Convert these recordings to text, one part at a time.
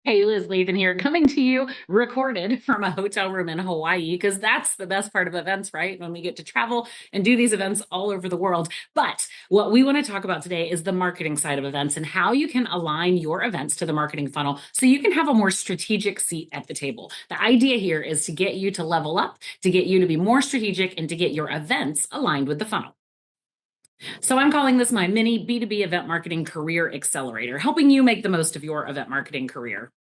Hey Liz, Lathan here, coming to you recorded from a hotel room in Hawaii, because that's the best part of events, right? When we get to travel and do these events all over the world. But what we want to talk about today is the marketing side of events and how you can align your events to the marketing funnel so you can have a more strategic seat at the table. The idea here is to get you to level up, to get you to be more strategic, and to get your events aligned with the funnel. So I'm calling this my mini B2B event marketing career accelerator, helping you make the most of your event marketing career.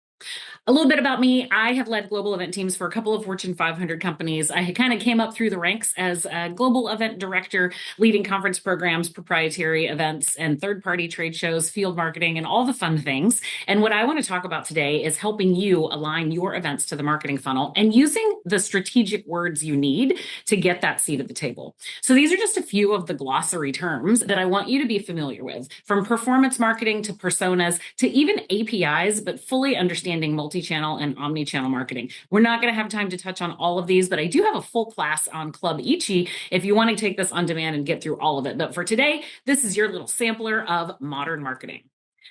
A little bit about me. I have led global event teams for a couple of Fortune 500 companies. I kind of came up through the ranks as a global event director, leading conference programs, proprietary events, and third-party trade shows, field marketing, and all the fun things. And what I want to talk about today is helping you align your events to the marketing funnel and using the strategic words you need to get that seat at the table. So these are just a few of the glossary terms that I want you to be familiar with, from performance marketing to personas to even APIs, but fully understanding multi-channel and omni-channel marketing. We're not going to have time to touch on all of these, but I do have a full class on Club Ichi if you want to take this on demand and get through all of it. But for today, this is your little sampler of modern marketing.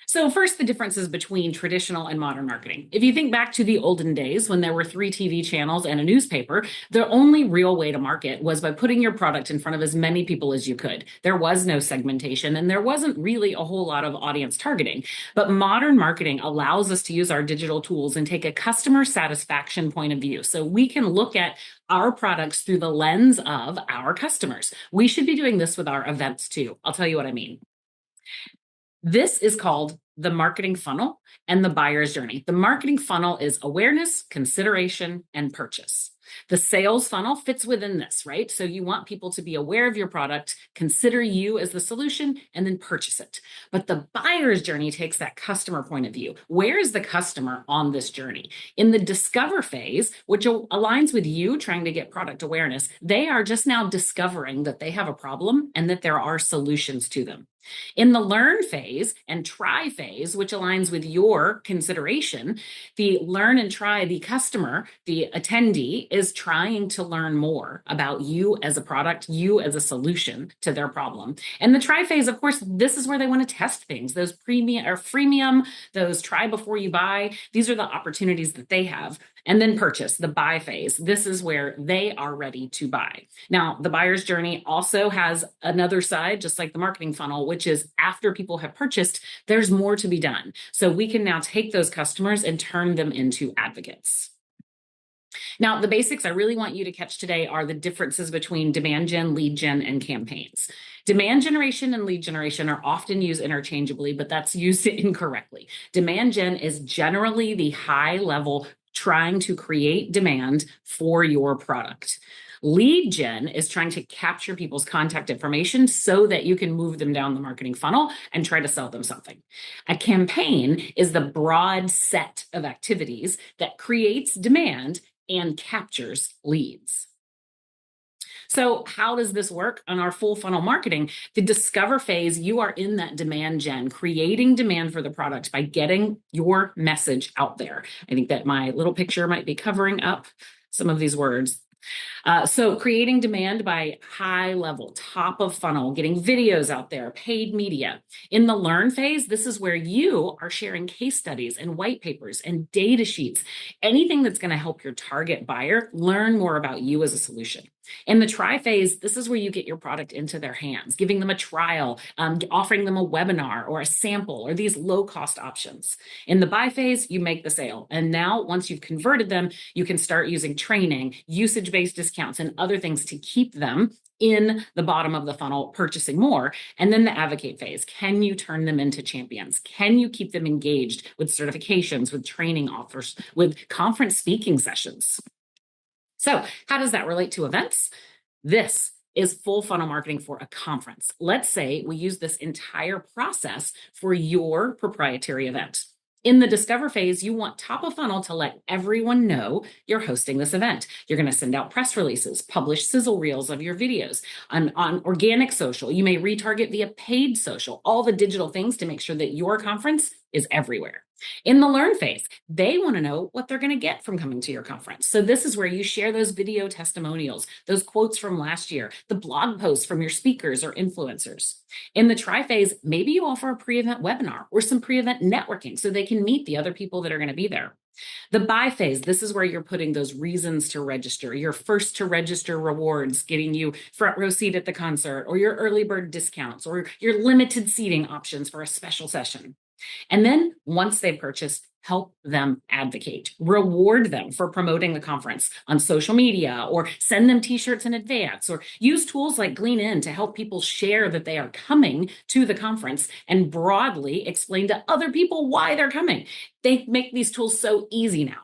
So first, the differences between traditional and modern marketing. If you think back to the olden days when there were 3 TV channels and a newspaper, the only real way to market was by putting your product in front of as many people as you could. There was no segmentation and there wasn't really a whole lot of audience targeting. But modern marketing allows us to use our digital tools and take a customer satisfaction point of view. So we can look at our products through the lens of our customers. We should be doing this with our events too. I'll tell you what I mean. This is called the marketing funnel and the buyer's journey. The marketing funnel is awareness, consideration, and purchase. The sales funnel fits within this, right? So you want people to be aware of your product, consider you as the solution, and then purchase it. But the buyer's journey takes that customer point of view. Where is the customer on this journey? In the discover phase, which aligns with you trying to get product awareness, they are just now discovering that they have a problem and that there are solutions to them. In the learn phase and try phase, which aligns with your consideration, the learn and try, the customer, the attendee is trying to learn more about you as a product, you as a solution to their problem. And the try phase, of course, this is where they want to test things, those premium or freemium, those try before you buy. These are the opportunities that they have. And then purchase, the buy phase. This is where they are ready to buy. Now, the buyer's journey also has another side, just like the marketing funnel, which is after people have purchased, there's more to be done. So we can now take those customers and turn them into advocates. Now, the basics I really want you to catch today are the differences between demand gen, lead gen, and campaigns. Demand generation and lead generation are often used interchangeably, but that's used incorrectly. Demand gen is generally the high level trying to create demand for your product. Lead gen is trying to capture people's contact information so that you can move them down the marketing funnel and try to sell them something. A campaign is the broad set of activities that creates demand and captures leads. So how does this work on our full funnel marketing? The discover phase, you are in that demand gen, creating demand for the product by getting your message out there. I think that my little picture might be covering up some of these words. So creating demand by high level, top of funnel, getting videos out there, paid media. In the learn phase, this is where you are sharing case studies and white papers and data sheets, anything that's going to help your target buyer learn more about you as a solution. In the try phase, this is where you get your product into their hands, giving them a trial, offering them a webinar or a sample or these low-cost options. In the buy phase, you make the sale. And now once you've converted them, you can start using training, usage-based discounts, and other things to keep them in the bottom of the funnel purchasing more. And then the advocate phase. Can you turn them into champions? Can you keep them engaged with certifications, with training offers, with conference speaking sessions? So how does that relate to events? This is full funnel marketing for a conference. Let's say we use this entire process for your proprietary event. In the discover phase, you want top of funnel to let everyone know you're hosting this event. You're going to send out press releases, publish sizzle reels of your videos on organic social. You may retarget via paid social, all the digital things to make sure that your conference is everywhere. In the learn phase, they want to know what they're going to get from coming to your conference. So this is where you share those video testimonials, those quotes from last year, the blog posts from your speakers or influencers. In the try phase, maybe you offer a pre-event webinar or some pre-event networking so they can meet the other people that are going to be there. The buy phase, this is where you're putting those reasons to register, your first to register rewards, getting you front row seat at the concert, or your early bird discounts, or your limited seating options for a special session. And then once they've purchased, help them advocate, reward them for promoting the conference on social media, or send them t-shirts in advance, or use tools like Glean In to help people share that they are coming to the conference and broadly explain to other people why they're coming. They make these tools so easy now.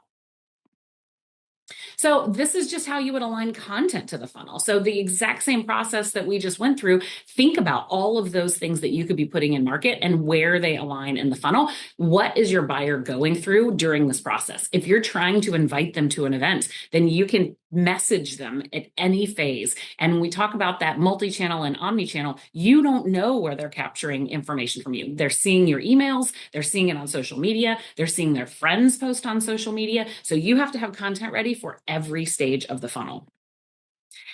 So this is just how you would align content to the funnel. So the exact same process that we just went through, think about all of those things that you could be putting in market and where they align in the funnel. What is your buyer going through during this process? If you're trying to invite them to an event, then you can message them at any phase. And when we talk about that multi-channel and omni-channel, you don't know where they're capturing information from you. They're seeing your emails, they're seeing it on social media, they're seeing their friends post on social media. So you have to have content ready for every stage of the funnel.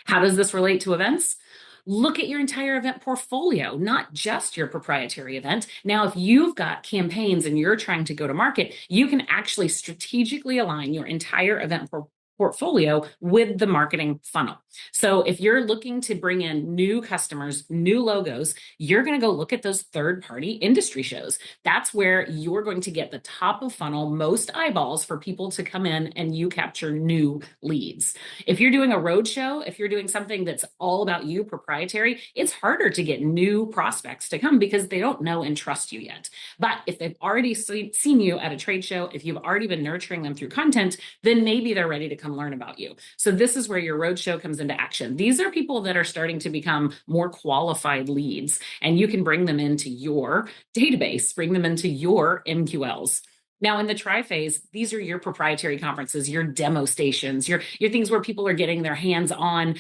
How does this relate to events? Look at your entire event portfolio, not just your proprietary event. Now, if you've got campaigns and you're trying to go to market, you can actually strategically align your entire event portfolio with the marketing funnel. So if you're looking to bring in new customers, new logos, you're going to go look at those third-party industry shows. That's where you're going to get the top of funnel, most eyeballs for people to come in and you capture new leads. If you're doing a road show, if you're doing something that's all about you, proprietary, it's harder to get new prospects to come because they don't know and trust you yet. But if they've already seen you at a trade show, if you've already been nurturing them through content, then maybe they're ready to come learn about you. So this is where your roadshow comes into action. These are people that are starting to become more qualified leads, and you can bring them into your database, bring them into your MQLs. Now, in the try phase, these are your proprietary conferences, your demo stations, your things where people are getting their hands on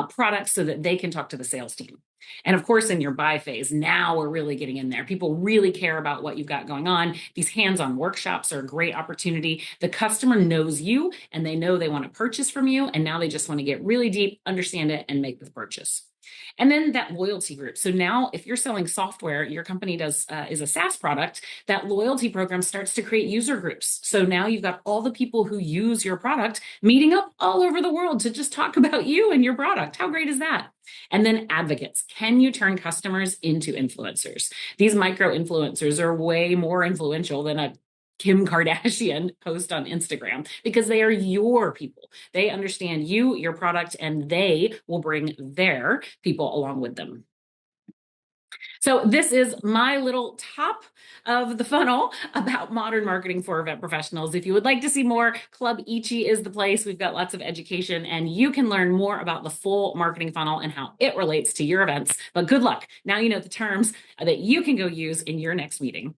products so that they can talk to the sales team. And of course, in your buy phase, now we're really getting in there. People really care about what you've got going on. These hands-on workshops are a great opportunity. The customer knows you and they know they want to purchase from you. And now they just want to get really deep, understand it, and make the purchase. And then that loyalty group. So now if you're selling software, your company is a SaaS product, that loyalty program starts to create user groups. So now you've got all the people who use your product meeting up all over the world to just talk about you and your product. How great is that? And then advocates. Can you turn customers into influencers? These micro influencers are way more influential than a Kim Kardashian post on Instagram because they are your people. They understand you, your product, and they will bring their people along with them. So this is my little top of the funnel about modern marketing for event professionals. If you would like to see more, Club Ichi is the place. We've got lots of education and you can learn more about the full marketing funnel and how it relates to your events. But good luck. Now you know the terms that you can go use in your next meeting.